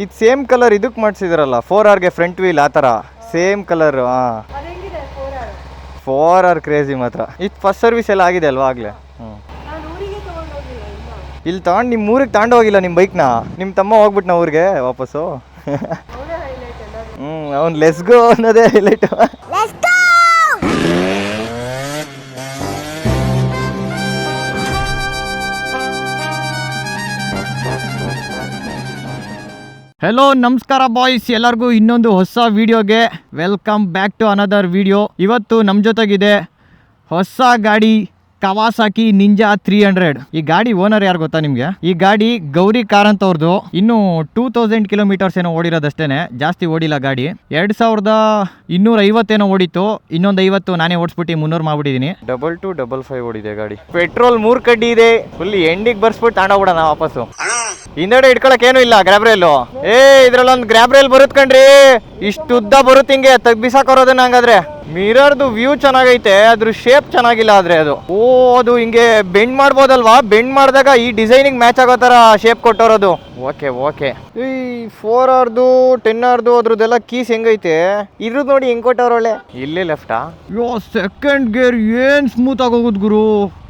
ಇದು same colour ಇದಕ್ಕೆ ಮಾಡಿಸಿದ್ರಲ್ಲ 4Rಗೆ front wheel ಆ ಥರ ಸೇಮ್ ಕಲರ್. ಹಾಂ 4R ಕ್ರೇಜಿ ಮಾತ್ರ. ಇದು ಫಸ್ಟ್ ಸರ್ವಿಸ್ ಎಲ್ಲ ಆಗಿದೆ ಅಲ್ವಾ ಆಗಲೇ? ಇಲ್ಲಿ ತಗೊಂಡು ನಿಮ್ಮ ಊರಿಗೆ ತಗೊಂಡು ಹೋಗಿಲ್ಲ ನಿಮ್ಮ ಬೈಕ್ನ? ನಿಮ್ಮ ತಮ್ಮ ಹೋಗ್ಬಿಟ್ಟು ನಾವು ಊರಿಗೆ ವಾಪಸ್ಸು. ಅವ್ನು ಲೆಸ್ ಗೋ ಅನ್ನೋದೇ ಹೈಲೈಟ್. ಹೆಲೋ ನಮಸ್ಕಾರ ಬಾಯ್ಸ್, ಎಲ್ಲರಿಗೂ ಇನ್ನೊಂದು ಹೊಸ ವಿಡಿಯೋಗೆ welcome back to another video. ಇವತ್ತು ನಮ್ಮ ಜೊತೆಗಿದೆ ಹೊಸ ಗಾಡಿ ಕವಾಸಾಕಿ ನಿಂಜಾ 300. ಈ ಗಾಡಿ ಓನರ್ ಯಾರು ಗೊತ್ತಾ ನಿಮ್ಗೆ? ಈ ಗಾಡಿ ಗೌರಿ ಕಾರ್ ಅಂತ ಅವ್ರದ್ದು. ಇನ್ನು 2000 ಕಿಲೋಮೀಟರ್ಸ್ ಏನೋ ಓಡಿರೋದಷ್ಟೇನೆ, ಜಾಸ್ತಿ ಓಡಿಲ್ಲ ಗಾಡಿ. 2250 ಏನೋ ಓಡಿತ್ತು. ಇನ್ನೊಂದು 50 ನಾನೇ ಓಡಿಸ್ಬಿಟ್ಟು 300 ಮಾಡ್ಬಿಟ್ಟಿದೀನಿ. 2255 ಓಡಿದೆ ಗಾಡಿ. ಪೆಟ್ರೋಲ್ 3 ಕಡ್ಡಿ ಇದೆ. ಫುಲ್ ಎಂಡಿಗೆ ಬರ್ಸ್ಬಿಟ್ಟು ತಗೊಂಡೋಗ್ಬಿಡೋಣ ವಾಪಸ್ಸು. ಹಿಂದೆಡೆ ಇಟ್ಕೊಳಕ್ ಏನು ಇಲ್ಲ ಗ್ರಾಬ್ರೇಲು. ಇದ್ರಲ್ಲೊಂದು ಗ್ರಾಬ್ರೇಲ್ ಬರುತ್ ಕಣ್ರಿ, ಇಷ್ಟು ಉದ್ದ ಬರುತ್ತೆ, ಹಿಂಗೆ ಬಿಸಾಕೋರೋದನ್ನ. ಹಂಗಾದ್ರೆ ಮಿರರ್ದು ವ್ಯೂ ಚೆನ್ನಾಗೈತೆ, ಅದ್ರ ಶೇಪ್ ಚೆನ್ನಾಗಿಲ್ಲ. ಆದ್ರೆ ಅದು ಅದು ಹಿಂಗೆ ಬೆಂಡ್ ಮಾಡ್ಬೋದಲ್ವಾ? ಬೆಂಡ್ ಮಾಡಿದಾಗ ಈ ಡಿಸೈನಿಂಗ್ ಮ್ಯಾಚ್ ಆಗೋ ತರ ಶೇಪ್ ಕೊಟ್ಟೋರೋದು. ಓಕೆ ಈ 4Rದು 10Rದು ಅದ್ರದ್ದೆಲ್ಲ ಕೀಸ್ ಹೆಂಗೈತೆ, ಇದ್ರದ್ದು ನೋಡಿ ಹೆಂಗ್ ಕೊಟ್ಟವ್ರೊಳ್ಳೆ. ಇಲ್ಲೇ ಲೆಫ್ಟಾ? ಯೋ ಸೆಕೆಂಡ್ ಗೇರ್ ಏನ್ ಸ್ಮೂತ್ ಆಗೋಗುದು ಗುರು,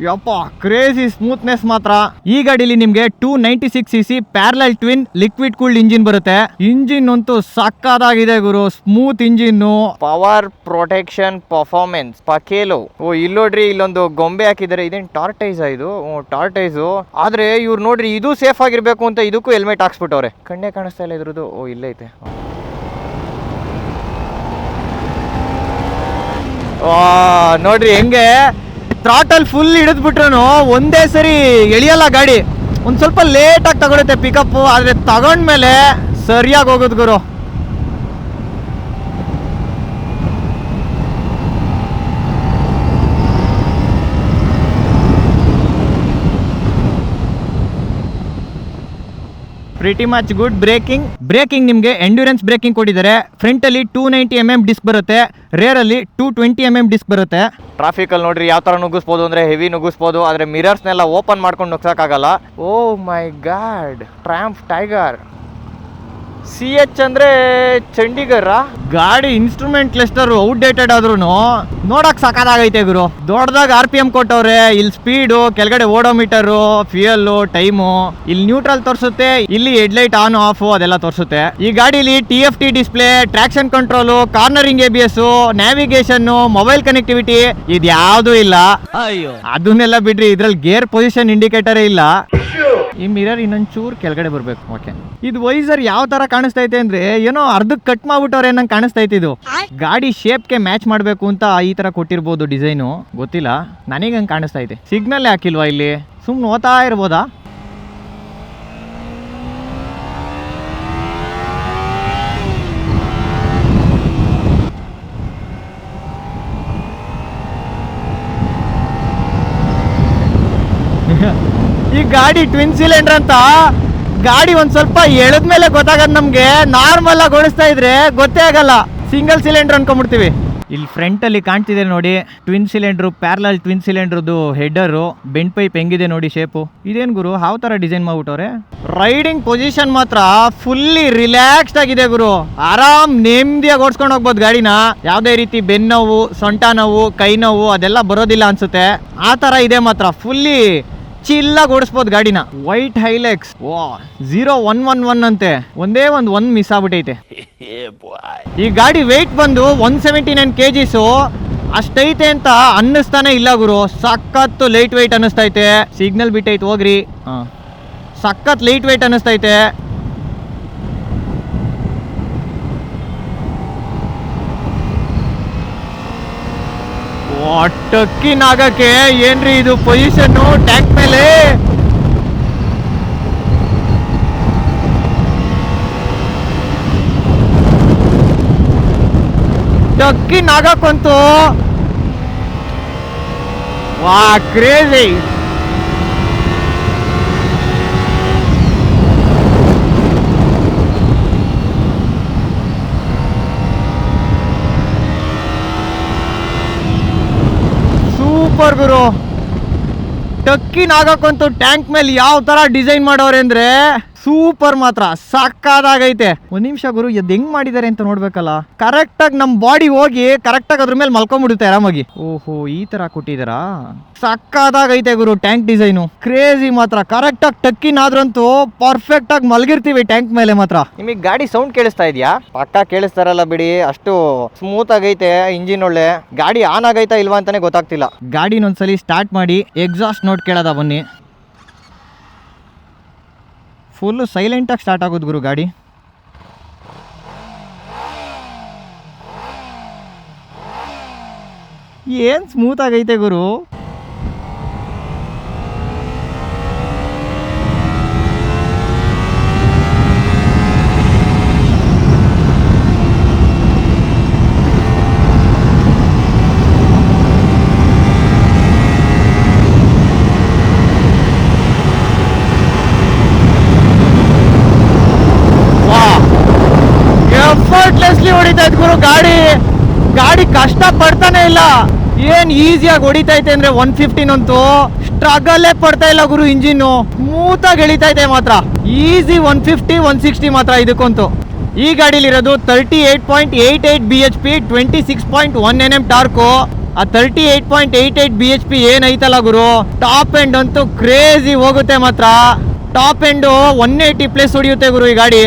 ಯಪ್ಪ ಕ್ರೇಜಿ ಸ್ಮೂತ್ನೆಸ್ ಮಾತ್ರ. ಈ ಗಾಡಿಲಿ ನಿಮ್ಗೆ 296cc parallel twin liquid cooled engine ಬರುತ್ತೆ. ಇಂಜಿನ್ ಅಂತೂ ಸಕ್ಕದಾಗಿದೆ ಗುರು, smooth engine. Power protection performance ಪಕೇಲೋ. ಇಲ್ಲಿ ನೋಡ್ರಿ, ಇಲ್ಲೊಂದು ಗೊಂಬೆ ಹಾಕಿದ್ದಾರೆ. ಇದೇನ್ ಟಾರ್ಟೈಸ್ ಇದು? ಟಾರ್ಟೈಸು. ಆದ್ರೆ ಇವ್ರು ನೋಡ್ರಿ, ಇದು ಸೇಫ್ ಆಗಿರ್ಬೇಕು ಅಂತ ಇದಕ್ಕೂ ಹೆಲ್ಮೆಟ್ ಹಾಕ್ಸ್ಬಿಟ್ಟವ್ರೆ. ಕಣ್ಣೆ ಕಾಣಿಸ್ತಾ ಇಲ್ಲ ಇದ್ರದ್ದು. ಇಲ್ಲೇ ಐತೆ. ನೋಡ್ರಿ ಹೆಂಗೆ ಥ್ರಾಟಲ್ ಫುಲ್ ಹಿಡಿದ್ಬಿಟ್ರು ಒಂದೇ ಸರಿ ಎಳಿಯಲ್ಲ ಗಾಡಿ. ಒಂದ್ ಸ್ವಲ್ಪ ಲೇಟ್ ಆಗಿ ತಗೊಳುತ್ತೆ ಪಿಕಪ್, ಆದ್ರೆ ತಗೊಂಡ್ಮೇಲೆ ಸರಿಯಾಗಿ ಹೋಗೋದು ಗುರು. Pretty much good. ಬ್ರೇಕಿಂಗ್ ನಿಮಗೆ ಎಂಡ್ಯೂರೆನ್ಸ್ ಬ್ರೇಕಿಂಗ್ ಕೊಟ್ಟಿದ್ದಾರೆ. ಫ್ರಂಟ್ ಅಲ್ಲಿ 290mm ಡಿಸ್ಕ್ ಬರುತ್ತೆ, ರೇರ್ ಅಲ್ಲಿ 220mm ಡಿಸ್ಕ್ ಬರುತ್ತೆ. ಟ್ರಾಫಿಕ್ ಅಲ್ಲಿ ನೋಡ್ರಿ ಯಾವ ತರ ನುಗ್ಗಿಸ್ಬೋದು ಅಂದ್ರೆ ಹೆವಿ ನುಗ್ಗಿಸ್ಬೋದು, ಆದ್ರೆ ಮಿರರ್ಸ್ನೆಲ್ಲ ಓಪನ್ ಮಾಡ್ಕೊಂಡು ನುಗ್ಸಕ್ಕಾಗಲ್ಲ. ಓ ಮೈ ಗಾಡ್, ಟ್ರ್ಯಾಂಪ್ ಟೈಗರ್ CH ಅಂದ್ರೆ ಚಂಡೀಗಢ. ಗಾಡಿ ಇನ್ಸ್ಟ್ರೂಮೆಂಟ್ ಕ್ಲಸ್ಟರ್ ಔಟ್ಡೇಟೆಡ್ ಆದ್ರೂ ನೋಡಕ್ ಸಕಾಲಾಗೈತೆ ಗುರು. ದೊಡ್ಡದಾಗ RPM ಕೊಟ್ಟವ್ರೆ. ಇಲ್ಲಿ ಸ್ಪೀಡು, ಕೆಳಗಡೆ ಓಡೋಮೀಟರು, ಫ್ಯೂಯಲ್, ಟೈಮು, ಇಲ್ಲಿ ನ್ಯೂಟ್ರಲ್ ತೋರಿಸುತ್ತೆ, ಇಲ್ಲಿ ಹೆಡ್ಲೈಟ್ ಆನ್ ಆಫ್ ಅದೆಲ್ಲ ತೋರಿಸುತ್ತೆ. ಈ ಗಾಡಿಲಿ TFT display, traction control, cornering ABS, navigation, mobile connectivity ಇದ್ಯಾವುದೂ ಇಲ್ಲ. ಅಯ್ಯೋ ಅದನ್ನೆಲ್ಲ ಬಿಡ್ರಿ, ಇದ್ರಲ್ಲಿ ಗೇರ್ ಪೊಸಿಷನ್ ಇಂಡಿಕೇಟರೇ ಇಲ್ಲ. ಈ ಮಿರರ್ ಇನ್ನೊಂಚೂರು ಕೆಳಗಡೆ ಬರ್ಬೇಕು. ಓಕೆ, ಇದು ವೈಸರ್ ಯಾವ ತರ ಕಾಣಿಸ್ತಾ ಐತೆ ಅಂದ್ರೆ ಏನೋ ಅರ್ಧಕ್ಕೆ ಕಟ್ ಮಾಡ್ಬಿಟ್ಟವ್ರೆ ನಂಗೆ ಕಾಣಿಸ್ತಾ ಐತೆ. ಇದು ಗಾಡಿ ಶೇಪ್ಗೆ ಮ್ಯಾಚ್ ಮಾಡ್ಬೇಕು ಅಂತ ಈ ತರ ಕೊಟ್ಟಿರ್ಬೋದು ಡಿಸೈನು, ಗೊತ್ತಿಲ್ಲ. ನನಗೆ ಹಂಗೆ ಕಾಣಿಸ್ತಾ ಐತೆ. ಸಿಗ್ನಲ್ ಹಾಕಿಲ್ವಾ ಇಲ್ಲಿ? ಸುಮ್ನೆ ಓದ್ತಾ ಇರ್ಬೋದಾ? ಈ ಗಾಡಿ ಟ್ವಿನ್ ಸಿಲಿಂಡರ್ ಅಂತ. ಗಾಡಿ ಒಂದ್ ಸ್ವಲ್ಪ ಎಳೆದ್ಮೇಲೆ ಗೊತ್ತಾಗದ್ ನಮ್ಗೆ. ನಾರ್ಮಲ್ ಆಗಿ ಓಡಿಸ್ತಾ ಇದ್ರೆ ಗೊತ್ತೇ ಆಗಲ್ಲ, ಸಿಂಗಲ್ ಸಿಲಿಂಡರ್ ಅನ್ಕೊಂಡ್ಬಿಡ್ತೀವಿ. ಇಲ್ಲಿ ಫ್ರಂಟ್ ಅಲ್ಲಿ ಕಾಣ್ತಿದೆ ನೋಡಿ, ಟ್ವಿನ್ ಸಿಲಿಂಡರ್, ಪ್ಯಾರಲಲ್ ಟ್ವಿನ್ ಸಿಲಿಂಡರ್ದು ಹೆಡರು, ಬೆಂಡ್ ಪೈಪ್ ಹೆಂಗಿದೆ ನೋಡಿ ಶೇಪು. ಇದೇನ್ ಗುರು ಯಾವ ತರ ಡಿಸೈನ್ ಮಾಡ್ಬಿಟ್ಟವ್ರೆ. ರೈಡಿಂಗ್ ಪೊಸಿಷನ್ ಮಾತ್ರ ಫುಲ್ಲಿ ರಿಲ್ಯಾಕ್ಸ್ಡ್ ಆಗಿದೆ ಗುರು. ಆರಾಮ್ ನೆಮ್ಮದಿಯಾಗಿ ಓಡಿಸ್ಕೊಂಡು ಹೋಗ್ಬೋದು ಗಾಡಿನ. ಯಾವ್ದೇ ರೀತಿ ಬೆನ್ನೋವು, ಸೊಂಟ ನೋವು, ಕೈ ನೋವು ಅದೆಲ್ಲ ಬರೋದಿಲ್ಲ ಅನ್ಸುತ್ತೆ. ಆ ತರ ಇದೆ ಮಾತ್ರ, ಫುಲ್ಲಿ ಚಿಲ್ಲಾಗಿ ಓಡಿಸ್ಬೋದು ಗಾಡಿನ. ವೈಟ್ ಹೈಲೆಕ್ಸ್ 0111 ಅಂತೆ, ಒಂದೇ ಒಂದು ಮಿಸ್ ಆಗ್ಬಿಟ್ಟೈತೆ. ಈ ಗಾಡಿ ವೆಯ್ಟ್ ಬಂದು 179 kgs ಅಷ್ಟೈತೆ ಅಂತ ಅನ್ನಿಸ್ತಾನೆ ಇಲ್ಲ ಗುರು. ಸಖತ್ ಲೈಟ್ ವೆಯ್ಟ್ ಅನ್ನಿಸ್ತೈತೆ. ಸಿಗ್ನಲ್ ಬಿಟ್ಟೈತೆ ಹೋಗ್ರಿ. ಸಖತ್ ಲೈಟ್ ವೆಯ್ಟ್ ಅನ್ನಿಸ್ತೈತೆ. ಟಕ್ಕಿನಾಗಕ್ಕೆ ಏನ್ರಿ ಇದು ಪೊಸಿಷನ್ ಟ್ಯಾಂಕ್ ಮೇಲೆ. ಟಕ್ಕಿನಾಗಕ್ಕಂತೂ ವಾ ಕ್ರೇಜಿ. ಸೂಪರ್ ಗುರು. ಟಕ್ಕಿನಾಗಕ್ಕಂತೂ ಟ್ಯಾಂಕ್ ಮೇಲೆ ಯಾವ ತರ ಡಿಸೈನ್ ಮಾಡೋರೆ ಅಂದ್ರೆ ಸೂಪರ್ ಮಾತ್ರ ಸಕ್ಕದಾಗೈತೆ. ಒಂದ್ ನಿಮಿಷ ಗುರು, ಎದ್ ಹೆಂಗ್ ಮಾಡಿದ್ದಾರೆ ಅಂತ ನೋಡ್ಬೇಕಲ್ಲ. ಕರೆಕ್ಟ್ ಆಗಿ ನಮ್ ಬಾಡಿ ಹೋಗಿ ಕರೆಕ್ಟ್ ಆಗಿ ಅದ್ರ ಮೇಲೆ ಮಲ್ಕೊಂಡ್ಬಿಡುತ್ತೆ ಆರಾಮಾಗಿ. ಓಹೋ, ಈ ತರ ಕೊಟ್ಟಿದಾರಾ. ಸಕ್ಕದಾಗೈತೆ ಗುರು ಟ್ಯಾಂಕ್ ಡಿಸೈನು. ಕ್ರೇಜಿ ಮಾತ್ರ. ಕರೆಕ್ಟ್ ಆಗಿ ಟಕ್ಕಿನಾದ್ರಂತೂ ಪರ್ಫೆಕ್ಟ್ ಆಗಿ ಮಲಗಿರ್ತೀವಿ ಟ್ಯಾಂಕ್ ಮೇಲೆ ಮಾತ್ರ. ನಿಮಗೆ ಗಾಡಿ ಸೌಂಡ್ ಕೇಳಿಸ್ತಾ ಇದೆಯಾ? ಪಕ್ಕ ಕೇಳಿಸ್ತಾರಲ್ಲ ಬಿಡಿ, ಅಷ್ಟು ಸ್ಮೂತ್ ಆಗೈತೆ ಇಂಜಿನ್. ಒಳ್ಳೆ ಗಾಡಿ ಆನ್ ಆಗೈತಾ ಇಲ್ವಾ ಅಂತಾನೆ ಗೊತ್ತಾಗ್ತಿಲ್ಲ. ಗಾಡಿನೊಂದ್ಸಲಿ ಸ್ಟಾರ್ಟ್ ಮಾಡಿ ಎಕ್ಸಾಸ್ಟ್ ನೋಟ್ ಕೇಳದ ಬನ್ನಿ. ಫುಲ್ಲು ಸೈಲೆಂಟಾಗಿ ಸ್ಟಾರ್ಟ್ ಆಗೋದು ಗುರು ಗಾಡಿ. ಏನು ಸ್ಮೂತ್ ಆಗೈತೆ ಗುರು. ಎಫರ್ಟ್ಲೆಸ್ಲಿ ಹೊಡಿತಾ ಇದ್ ಗುರು ಗಾಡಿ. ಗಾಡಿ ಕಷ್ಟ ಪಡ್ತಾನೆ ಇಲ್ಲ. ಏನ್ ಈಸಿಯಾಗಿ ಹೊಡಿತೈತೆ ಅಂದ್ರೆ 115 ಅಂತೂ ಸ್ಟ್ರಗಲ್ಲೇ ಪಡ್ತಾ ಇಲ್ಲ ಗುರು. ಇಂಜಿನ್ನು ಸ್ಮೂತ್ ಆಗಿ ಎಳಿತೈತೆ ಮಾತ್ರ. ಈಸಿ 150 160 ಮಾತ್ರ ಇದಕ್ಕಂತೂ. ಈ ಗಾಡಿಲಿರೋದು 38.88 BHP, 26.1 Nm ಟಾರ್ಕು. ಆ 38.88 BHP ಏನೈತಲ್ಲ ಗುರು, ಟಾಪ್ ಎಂಡ್ ಅಂತೂ ಕ್ರೇಜಿ ಹೋಗುತ್ತೆ ಮಾತ್ರ. ಟಾಪ್ ಎಂಡ್ 180+ ಹೊಡಿಯುತ್ತೆ ಗುರು ಈ ಗಾಡಿ.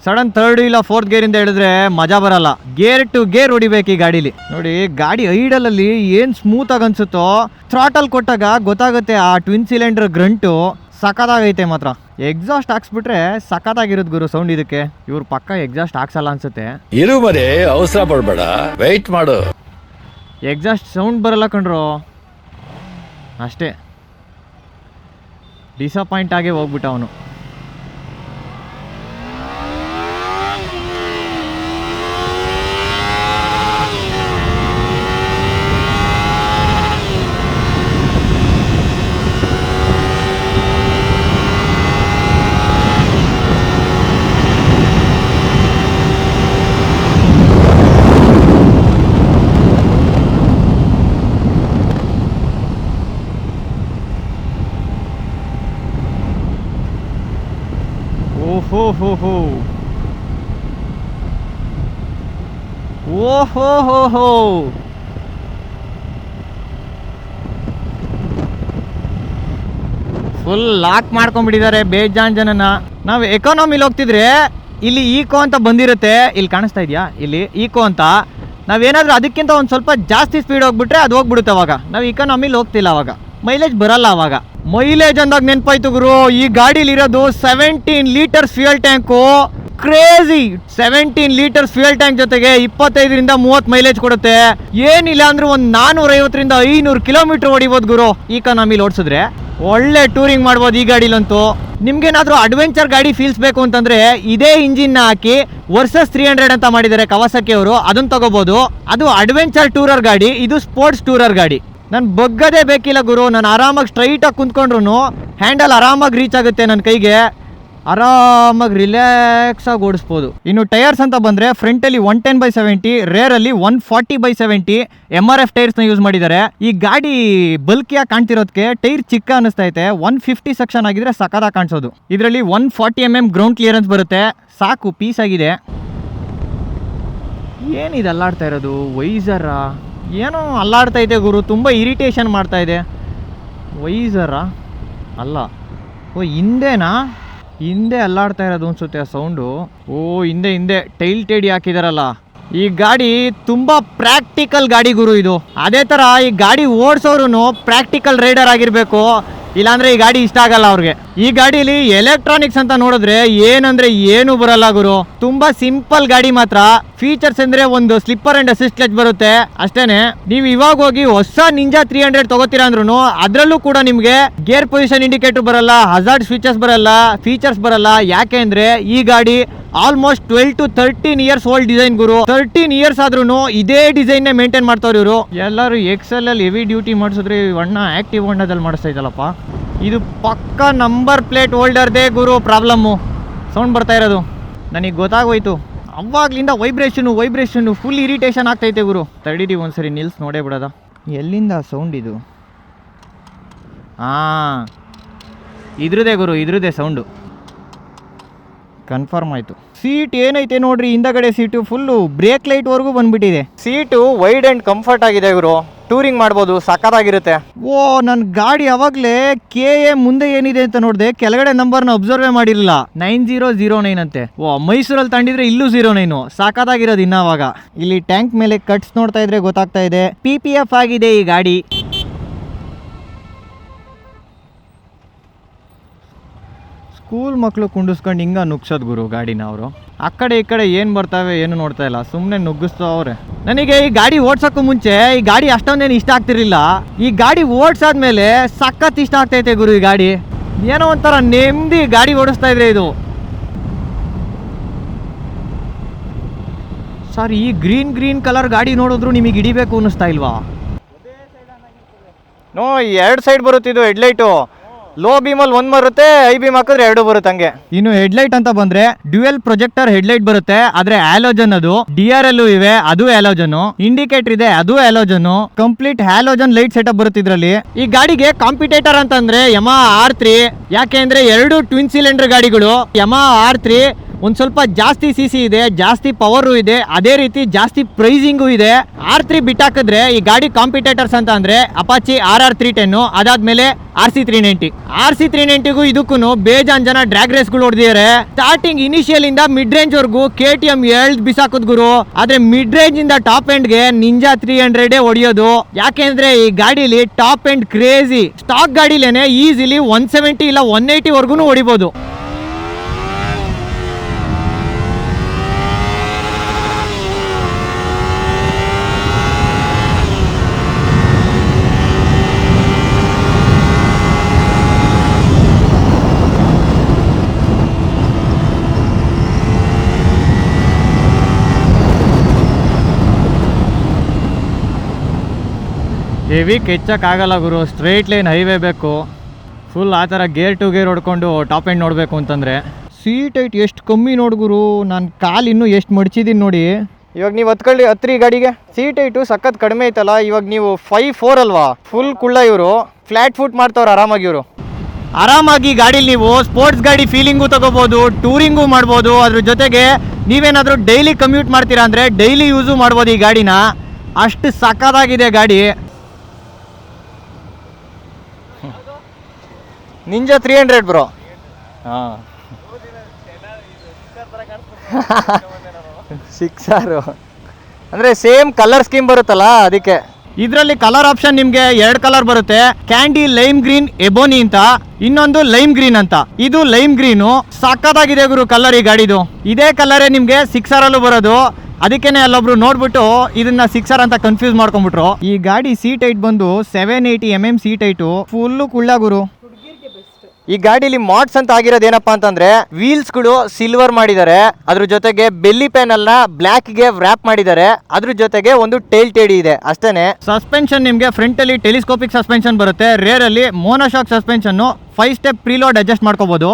ಸಡನ್ ಥರ್ಡ್ ಇಲ್ಲ ಫೋರ್ತ್ ಗೇರ್ ಇಂದ ಹೇಳಿದ್ರೆ ಮಜಾ ಬರಲ್ಲ. ಗೇರ್ ಟು ಗೇರ್ ಹೊಡಿಬೇಕು ಈ ಗಾಡಿಲಿ. ನೋಡಿ ಗಾಡಿ ಐಡಲ್ ಅಲ್ಲಿ ಏನ್ ಸ್ಮೂತ್ ಆಗಿ ಅನ್ಸುತ್ತೋ, ಥ್ರಾಟಲ್ ಕೊಟ್ಟಾಗ ಗೊತ್ತಾಗುತ್ತೆ ಆ ಟ್ವಿನ್ ಸಿಲಿಂಡರ್ ಗ್ರಂಟು. ಸಖತ್ತಾಗೈತೆ ಮಾತ್ರ. ಎಕ್ಸಾಸ್ಟ್ ಹಾಕ್ಸ್ಬಿಟ್ರೆ ಸಖತ್ತಾಗಿರುತ್ತೆ ಗುರು ಸೌಂಡ್ ಇದಕ್ಕೆ. ಇವ್ರ ಪಕ್ಕ ಎಕ್ಸಾಸ್ಟ್ ಹಾಕ್ಸಲ್ಲ ಅನ್ಸುತ್ತೆ. ಇರು ಮರೆ, ಅವಸರ ಪಡ್ಬೇಡ, ವೆಯ್ಟ್ ಮಾಡು. ಎಕ್ಸಾಸ್ಟ್ ಸೌಂಡ್ ಬರಲ್ಲ ಕಣ್ರು, ಅಷ್ಟೇ. ಡಿಸಪಾಯಿಂಟ್ ಆಗೇ ಹೋಗ್ಬಿಟ್ಟ ಅವನು. ಓಹೋ ಹೋ ಹೋ ಓಹೋ ಹೋ ಹೋ. ಫುಲ್ ಲಾಕ್ ಮಾಡ್ಕೊಂಡ್ಬಿಟ್ಟಿದ್ದಾರೆ ಬೇಜಾನ್ ಜನನ. ನಾವು ಎಕಾನಮಿಲಿ ಹೋಗ್ತಿದ್ರೆ ಇಲ್ಲಿ ಈಕೋ ಅಂತ ಬಂದಿರುತ್ತೆ, ಇಲ್ಲಿ ಕಾಣಿಸ್ತಾ ಇದೆಯಾ, ಇಲ್ಲಿ ಈಕೋ ಅಂತ. ನಾವೇನಾದ್ರೂ ಅದಕ್ಕಿಂತ ಒಂದು ಸ್ವಲ್ಪ ಜಾಸ್ತಿ ಸ್ಪೀಡ್ ಹೋಗ್ಬಿಟ್ರೆ ಅದು ಹೋಗ್ಬಿಡುತ್ತೆ. ಅವಾಗ ನಾವು ಇಕಾನಮಿಲಿ ಹೋಗ್ತಿಲ್ಲ, ಅವಾಗ ಮೈಲೇಜ್ ಬರಲ್ಲ. ಅವಾಗ ಮೈಲೇಜ್ ಅಂದಾಗ ನೆನಪಾಯ್ತು ಗುರು, ಈ ಗಾಡಿಲಿರೋದು 17 litres fuel tank. Crazy. 17 litres fuel tank ಜೊತೆಗೆ 25ರಿಂದ 30 ಮೈಲೇಜ್ ಕೊಡುತ್ತೆ. ಏನಿಲ್ಲ ಅಂದ್ರೆ ಒಂದು 450ರಿಂದ 500 ಕಿಲೋಮೀಟರ್ ಹೊಡಿಬೋದು ಗುರು ಇಕಾನಮಿಲಿ ಓಡಿಸಿದ್ರೆ. ಒಳ್ಳೆ ಟೂರಿಂಗ್ ಮಾಡ್ಬೋದು ಈ ಗಾಡಿಲಂತೂ. ನಿಮ್ಗೇನಾದ್ರೂ ಅಡ್ವೆಂಚರ್ ಗಾಡಿ ಫೀಲ್ಸ್ ಬೇಕು ಅಂತಂದ್ರೆ ಇದೇ ಇಂಜಿನ್ ಹಾಕಿ ವರ್ಸಸ್ 300 ಅಂತ ಮಾಡಿದ್ದಾರೆ ಕವಾಸಕಿ ಅವರು, ಅದನ್ನ ತಗೋಬಹುದು. ಅದು ಅಡ್ವೆಂಚರ್ ಟೂರರ್ ಗಾಡಿ, ಇದು ಸ್ಪೋರ್ಟ್ಸ್ ಟೂರರ್ ಗಾಡಿ. ನಾನು ಬಗ್ಗದೇ ಬೇಕಿಲ್ಲ ಗುರು, ನಾನು ಆರಾಮಾಗಿ ಸ್ಟ್ರೈಟಾಗಿ ಕುಂತ್ಕೊಂಡ್ರು ಹ್ಯಾಂಡಲ್ ಆರಾಮಾಗಿ ರೀಚ್ ಆಗುತ್ತೆ ನನ್ನ ಕೈಗೆ. ಆರಾಮಾಗಿ ರಿಲ್ಯಾಕ್ಸ್ ಆಗಿ ಓಡಿಸ್ಬೋದು. ಇನ್ನು ಟೈರ್ಸ್ ಅಂತ ಬಂದರೆ ಫ್ರಂಟಲ್ಲಿ 110/70, ರೇರಲ್ಲಿ 140/70 MRF ಟೈರ್ಸ್ನ ಯೂಸ್ ಮಾಡಿದ್ದಾರೆ. ಈ ಗಾಡಿ ಬಲ್ಕಿಯಾಗಿ ಕಾಣ್ತಿರೋದಕ್ಕೆ ಟೈರ್ ಚಿಕ್ಕ ಅನ್ನಿಸ್ತೈತೆ. 150 ಸೆಕ್ಷನ್ ಆಗಿದ್ರೆ ಸಖತ್ತಾಗಿ ಕಾಣಿಸೋದು. ಇದರಲ್ಲಿ 140 mm ಗ್ರೌಂಡ್ ಕ್ಲಿಯರೆನ್ಸ್ ಬರುತ್ತೆ. ಸಾಕು, ಪೀಸ್ ಆಗಿದೆ. ಏನಿದೆ ಅಲ್ಲಾಡ್ತಾ ಇರೋದು? ವೈಸರ ಏನೋ ಅಲ್ಲಾಡ್ತಾ ಇದೆ ಗುರು, ತುಂಬ ಇರಿಟೇಷನ್ ಮಾಡ್ತಾ ಇದೆ. ವೈಸರಾ ಅಲ್ಲ, ಓ ಹಿಂದೆನಾ? ಹಿಂದೆ ಅಲ್ಲಾಡ್ತಾ ಇರೋದು ಅನ್ಸುತ್ತೆ ಆ ಸೌಂಡು. ಓ ಹಿಂದೆ ಟೈಲ್ ಟೇಡಿ ಹಾಕಿದಾರಲ್ಲ. ಈ ಗಾಡಿ ತುಂಬಾ ಪ್ರಾಕ್ಟಿಕಲ್ ಗಾಡಿ ಗುರು ಇದು. ಅದೇ ತರ ಈ ಗಾಡಿ ಓಡಿಸೋರು ಪ್ರಾಕ್ಟಿಕಲ್ ರೈಡರ್ ಆಗಿರ್ಬೇಕು, ಇಲ್ಲಾಂದ್ರೆ ಈ ಗಾಡಿ ಇಷ್ಟ ಆಗಲ್ಲ ಅವ್ರಿಗೆ. ಈ ಗಾಡಿಲಿ ಎಲೆಕ್ಟ್ರಾನಿಕ್ಸ್ ಅಂತ ನೋಡಿದ್ರೆ ಏನಂದ್ರೆ ಏನು ಬರಲ್ಲ ಗುರು. ತುಂಬಾ ಸಿಂಪಲ್ ಗಾಡಿ ಮಾತ್ರ. ಫೀಚರ್ಸ್ ಅಂದ್ರೆ ಒಂದು ಸ್ಲಿಪ್ಪರ್ ಅಂಡ್ ಅಸಿಸ್ಟ್ ಕ್ಲಚ್ ಬರುತ್ತೆ ಅಷ್ಟೇನೆ. ನೀವು ಇವಾಗ ಹೋಗಿ ಹೊಸ ನಿಂಜಾ 300 ತಗೋತೀರಾ ಅಂದ್ರೂ ಅದ್ರಲ್ಲೂ ಕೂಡ ನಿಮ್ಗೆ ಗೇರ್ ಪೊಸಿಷನ್ ಇಂಡಿಕೇಟರ್ ಬರಲ್ಲ, ಹಜಾರ್ಡ್ ಸ್ವಿಚಸ್ ಬರಲ್ಲ, ಫೀಚರ್ಸ್ ಬರಲ್ಲ. ಯಾಕೆ ಅಂದ್ರೆ ಈ ಗಾಡಿ almost 12 to 13 years old design Guru. 13 years ಆದ್ರೂ ಇದೇ ಡಿಸೈನ್ ಮೇಂಟೈನ್ ಮಾಡ್ತಾವ್ರು ಇವರು. ಎಲ್ಲರೂ ಎಕ್ಸೆಲ್ ಅಲ್ಲಿ ಹೆವಿ ಡ್ಯೂಟಿ ಮಾಡಿಸಿದ್ರೆ ಅಣ್ಣ ಆಕ್ಟಿವ್ ಹೊಂಡದಲ್ಲಿ ಮಾಡಿಸ್ತಾ ಇದ್ದಲ್ಲಪ್ಪ. ಇದು ಪಕ್ಕ ನಂಬರ್ ಪ್ಲೇಟ್ ಹೋಲ್ಡರ್ದೇ ಗುರು ಪ್ರಾಬ್ಲಮ್ಮು. ಸೌಂಡ್ ಬರ್ತಾ ಇರೋದು ನನಗೆ ಗೊತ್ತಾಗೋಯ್ತು. ಅವಾಗ್ಲಿಂದ ವೈಬ್ರೇಷನ್ ಫುಲ್ ಇರಿಟೇಷನ್ ಆಗ್ತೈತೆ ಗುರು. ತಡೀರಿ ಒಂದ್ಸರಿ ನಿಲ್ಸ್ ನೋಡೇ ಬಿಡೋದ. ಎಲ್ಲಿಂದ ಸೌಂಡ್ ಇದು? ಇದ್ರದೇ ಗುರು, ಇದ್ರದೇ ಸೌಂಡು. ಕನ್ಫರ್ಮ್ ಆಯ್ತು. ಸೀಟ್ ಏನೈತೆ ನೋಡ್ರಿ, ಹಿಂದಗಡೆ ಸೀಟು ಫುಲ್ಲು ಬ್ರೇಕ್ ಲೈಟ್ ವರೆಗೂ ಬಂದ್ಬಿಟ್ಟಿದೆ. ಸೀಟು ವೈಡ್ ಅಂಡ್ ಕಂಫರ್ಟ್ ಆಗಿದೆ ಇವರು, ಟೂರಿಂಗ್ ಮಾಡ್ಬೋದು, ಸಖತ್ತಾಗಿರುತ್ತೆ. ಓ, ನನ್ನ ಗಾಡಿ ಅವಾಗಲೇ KA ಮುಂದೆ ಏನಿದೆ ಅಂತ ನೋಡಿದೆ, ಕೆಳಗಡೆ ನಂಬರ್ನ ಅಬ್ಸರ್ವೇ ಮಾಡಿರಲಿಲ್ಲ. 9009 ಅಂತೆ. ಓ, ಮೈಸೂರಲ್ಲಿ ತಂಡಿದ್ರೆ ಇಲ್ಲೂ 09. ಸಖತ್ತಾಗಿರೋದು ಇನ್ನ ಅವಾಗ. ಇಲ್ಲಿ ಟ್ಯಾಂಕ್ ಮೇಲೆ ಕಟ್ಸ್ ನೋಡ್ತಾ ಇದ್ರೆ ಗೊತ್ತಾಗ್ತಾ ಇದೆ, PPF ಆಗಿದೆ ಈ ಗಾಡಿ. ಸ್ಕೂಲ್ ಮಕ್ಕಳು ಕುಂಡಿಸ್ಕೊಂಡು ಹಿಂಗ ನುಗ್ಸೋದು ಗುರು ಗಾಡಿನ ಅವರು. ಆ ಕಡೆ ಈ ಕಡೆ ಏನು ಬರ್ತಾವೆ ಏನು ನೋಡ್ತಾ ಇಲ್ಲ, ಸುಮ್ಮನೆ ನುಗ್ಗಿಸ್ತಾವ್ರೆ. ನನಗೆ ಈ ಗಾಡಿ ಓಡ್ಸೋಕ್ಕೂ ಮುಂಚೆ ಈ ಗಾಡಿ ಅಷ್ಟೊಂದೇನು ಇಷ್ಟ ಆಗ್ತಿರ್ಲಿಲ್ಲ. ಈ ಗಾಡಿ ಓಡ್ಸಾದ್ಮೇಲೆ ಸಖತ್ ಇಷ್ಟ ಆಗ್ತೈತೆ ಗುರು. ಈ ಗಾಡಿ ಏನೋ ಒಂಥರ ನೆಮ್ಮದಿ ಗಾಡಿ ಓಡಿಸ್ತಾ ಇದ್ರೆ ಇದು. ಸರ್, ಈ ಗ್ರೀನ್ ಕಲರ್ ಗಾಡಿ ನೋಡಿದ್ರು ನಿಮಗೆ ಹಿಡಿಬೇಕು ಅನ್ನಿಸ್ತಾ ಇಲ್ವಾ? ನೋ, 2 ಸೈಡ್ ಬರುತ್ತೆ ಇದು ಹೆಡ್ಲೈಟು. ಲೋ ಬೀಮಲ್ಲಿ 1 ಬರುತ್ತೆ, ಐ ಬೀಮ್ ಹಾಕಿದ್ರೆ 2 ಬರುತ್ತೆ ಹಂಗೆ. ಇನ್ನು ಹೆಡ್ಲೈಟ್ ಅಂತ ಬಂದ್ರೆ ಡ್ಯುಯಲ್ ಪ್ರೊಜೆಕ್ಟರ್ ಹೆಡ್ಲೈಟ್ ಬರುತ್ತೆ, ಆದ್ರೆ ಹ್ಯಾಲೋಜನ್ ಅದು. DRL ಇವೆ, ಅದು ಹ್ಯಾಲೋಜನ್. ಇಂಡಿಕೇಟರ್ ಇದೆ, ಅದು halogen. Complete halogen light setup ಬರುತ್ತೆ ಇದ್ರಲ್ಲಿ. ಈ ಗಾಡಿಗೆ ಕಾಂಪಿಟೇಟರ್ ಅಂತಂದ್ರೆ ಯಮಹಾ R3. ಯಾಕೆ ಅಂದ್ರೆ 2 ಟ್ವಿನ್ ಸಿಲಿಂಡರ್ ಗಾಡಿಗಳು. ಯಮಹಾ R3 ಒಂದ್ ಸ್ವಲ್ಪ ಜಾಸ್ತಿ CC ಇದೆ, ಜಾಸ್ತಿ ಪವರು ಇದೆ, ಅದೇ ರೀತಿ ಜಾಸ್ತಿ ಪ್ರೈಸಿಂಗು ಇದೆ. R3 ಬಿಟ್ಟಾಕಿದ್ರೆ ಈ ಗಾಡಿ ಕಾಂಪಿಟೇಟರ್ಸ್ ಅಂತ ಅಂದ್ರೆ ಅಪಾಚಿ RR310, ಅದಾದ್ಮೇಲೆ RC390. RC390ಗೂ ಇದಕ್ಕೂ ಬೇಜಾನ್ ಜನ ಡ್ರ್ಯಾಗ್ ರೇಸ್ಗಳು ಹೊಡೆದಿದ್ದಾರೆ. ಸ್ಟಾರ್ಟಿಂಗ್ ಇನಿಷಿಯಲ್ ಇಂದ ಮಿಡ್ ರೇಂಜ್ ವರ್ಗೂ KTM ಬಿಸಾಕದ್ ಗುರು. ಆದ್ರೆ ಮಿಡ್ ರೇಂಜ್ ಇಂದ ಟಾಪ್ ಎಂಡ್ ಗೆ ನಿಂಜಾ 300 ಹೊಡೆಯೋದು. ಯಾಕೆಂದ್ರೆ ಈ ಗಾಡಿಲಿ ಟಾಪ್ ಎಂಡ್ ಕ್ರೇಜಿ. ಸ್ಟಾಕ್ ಗಾಡಿಲೇನೆ ಈಸಿಲಿ 170 ಇಲ್ಲ 180 ವರ್ಗು ಹೊಡಿಬಹುದು. ಹೆವಿ ಕೆಚ್ಚಕ್ಕಾಗಲ್ಲ ಗುರು, ಸ್ಟ್ರೈಟ್ ಲೈನ್ ಹೈವೇ ಬೇಕು. ಫುಲ್ ಆ ಥರ ಗೇರ್ ಟು ಗೇರ್ ಹೊಡ್ಕೊಂಡು ಟಾಪ್ ಎಂಡ್ ನೋಡಬೇಕು ಅಂತಂದರೆ ಸೀಟ್ ಹೈಟ್ ಎಷ್ಟು ಕಮ್ಮಿ ನೋಡು ಗುರು. ನಾನು ಕಾಲು ಇನ್ನೂ ಎಷ್ಟು ಮಡ್ಚಿದ್ದೀನಿ ನೋಡಿ. ಇವಾಗ ನೀವು ಹತ್ರಿ ಗಾಡಿಗೆ ಸೀಟ್ ಹೈಟು ಸಖತ್ ಕಡಿಮೆ ಐತಲ್ಲ. ಇವಾಗ ನೀವು 5'4" ಅಲ್ವಾ, ಫುಲ್ ಕುಳ್ಳ ಇವರು. ಫ್ಲ್ಯಾಟ್ ಫುಟ್ ಮಾಡ್ತಾವ್ರು ಆರಾಮಾಗಿ ಇವರು. ಆರಾಮಾಗಿ ಗಾಡೀಲಿ ನೀವು ಸ್ಪೋರ್ಟ್ಸ್ ಗಾಡಿ ಫೀಲಿಂಗು ತಗೋಬೋದು, ಟೂರಿಂಗು ಮಾಡ್ಬೋದು. ಅದ್ರ ಜೊತೆಗೆ ನೀವೇನಾದರೂ ಡೈಲಿ ಕಮ್ಯೂಟ್ ಮಾಡ್ತೀರಾ ಅಂದರೆ ಡೈಲಿ ಯೂಸು ಮಾಡ್ಬೋದು ಈ ಗಾಡಿನ. ಅಷ್ಟು ಸಖತ್ತಾಗಿದೆ ಗಾಡಿ. Ninja 300 bro. ಹಾಂ, 6R ಅಂದರೆ ಸೇಮ್ ಕಲರ್ ಸ್ಕೀಮ್ ಬರುತ್ತಲ್ಲ ಅದಕ್ಕೆ. ಇದರಲ್ಲಿ ಕಲರ್ ಆಪ್ಷನ್ ನಿಮಗೆ 2 ಕಲರ್ ಬರುತ್ತೆ. ಕ್ಯಾಂಡಿ ಲೈಮ್ ಗ್ರೀನ್ ಎಬೋನಿ ಅಂತ, ಇನ್ನೊಂದು ಲೈಮ್ ಗ್ರೀನ್ ಅಂತ. ಇದು ಲೈಮ್ ಗ್ರೀನು. ಸಖತ್ತಾಗಿದೆ ಗುರು ಕಲರ್ ಈ ಗಾಡಿದು. ಇದೇ ಕಲರೇ ನಿಮಗೆ 6R ಬರೋದು. ಅದಕ್ಕೇನೆ ಅಲ್ಲೊಬ್ರು ನೋಡ್ಬಿಟ್ಟು ಇದನ್ನ 6R ಅಂತ ಕನ್ಫ್ಯೂಸ್ ಮಾಡ್ಕೊಂಡ್ಬಿಟ್ರು. ಈ ಗಾಡಿ ಸೀಟ್ ಹೈಟ್ ಬಂದು 780 mm ಸೀಟ್ ಹೈಟು. ಫುಲ್ಲು ಕುಳ್ಳ ಗುರು. ಈ ಗಾಡಿಲಿ ಮಾಡ್ಸ್ ಅಂತ ಆಗಿರೋದು ಏನಪ್ಪಾ ಅಂತಂದ್ರೆ ವೀಲ್ಸ್ಗಳು ಸಿಲ್ವರ್ ಮಾಡಿದ್ದಾರೆ, ಅದ್ರ ಜೊತೆಗೆ ಬೆಲ್ಲಿ ಪ್ಯಾನಲ್ನ ಬ್ಲ್ಯಾಕ್ಗೆ ವ್ರ್ಯಾಪ್ ಮಾಡಿದ್ದಾರೆ, ಅದ್ರ ಜೊತೆಗೆ ಒಂದು ಟೇಲ್ ಟೇಡಿ ಇದೆ ಅಷ್ಟೇನೆ. ಸಸ್ಪೆನ್ಷನ್ ನಿಮಗೆ ಫ್ರಂಟ್ ಅಲ್ಲಿ ಟೆಲಿಸ್ಕೋಪಿಕ್ ಸಸ್ಪೆನ್ಷನ್ ಬರುತ್ತೆ, ರೇರ್ ಅಲ್ಲಿ ಮೋನೋಶಾಕ್ ಸಸ್ಪೆನ್ಷನ್. 5 ಸ್ಟೆಪ್ ಪ್ರೀಲೋಡ್ ಅಡ್ಜಸ್ಟ್ ಮಾಡ್ಕೋಬಹುದು.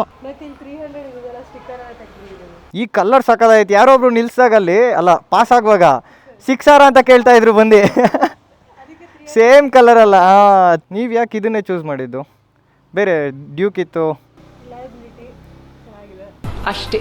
ಈ ಕಲರ್ ಸಕ್ಕದಾಯ್ತು. ಯಾರೊಬ್ರು ನಿಲ್ಸಾಗಲ್ಲಿ ಅಲ್ಲ ಪಾಸ್ ಆಗುವಾಗ 6R ಅಂತ ಕೇಳ್ತಾ ಇದ್ರು ಬಂದು. ಸೇಮ್ ಕಲರ್ ಅಲ್ಲ. ನೀವು ಯಾಕೆ ಇದನ್ನೇ ಚೂಸ್ ಮಾಡಿದ್ದು? ಬೇರೆ ಡ್ಯೂಕ್ ಇತ್ತು ಅಷ್ಟೇ.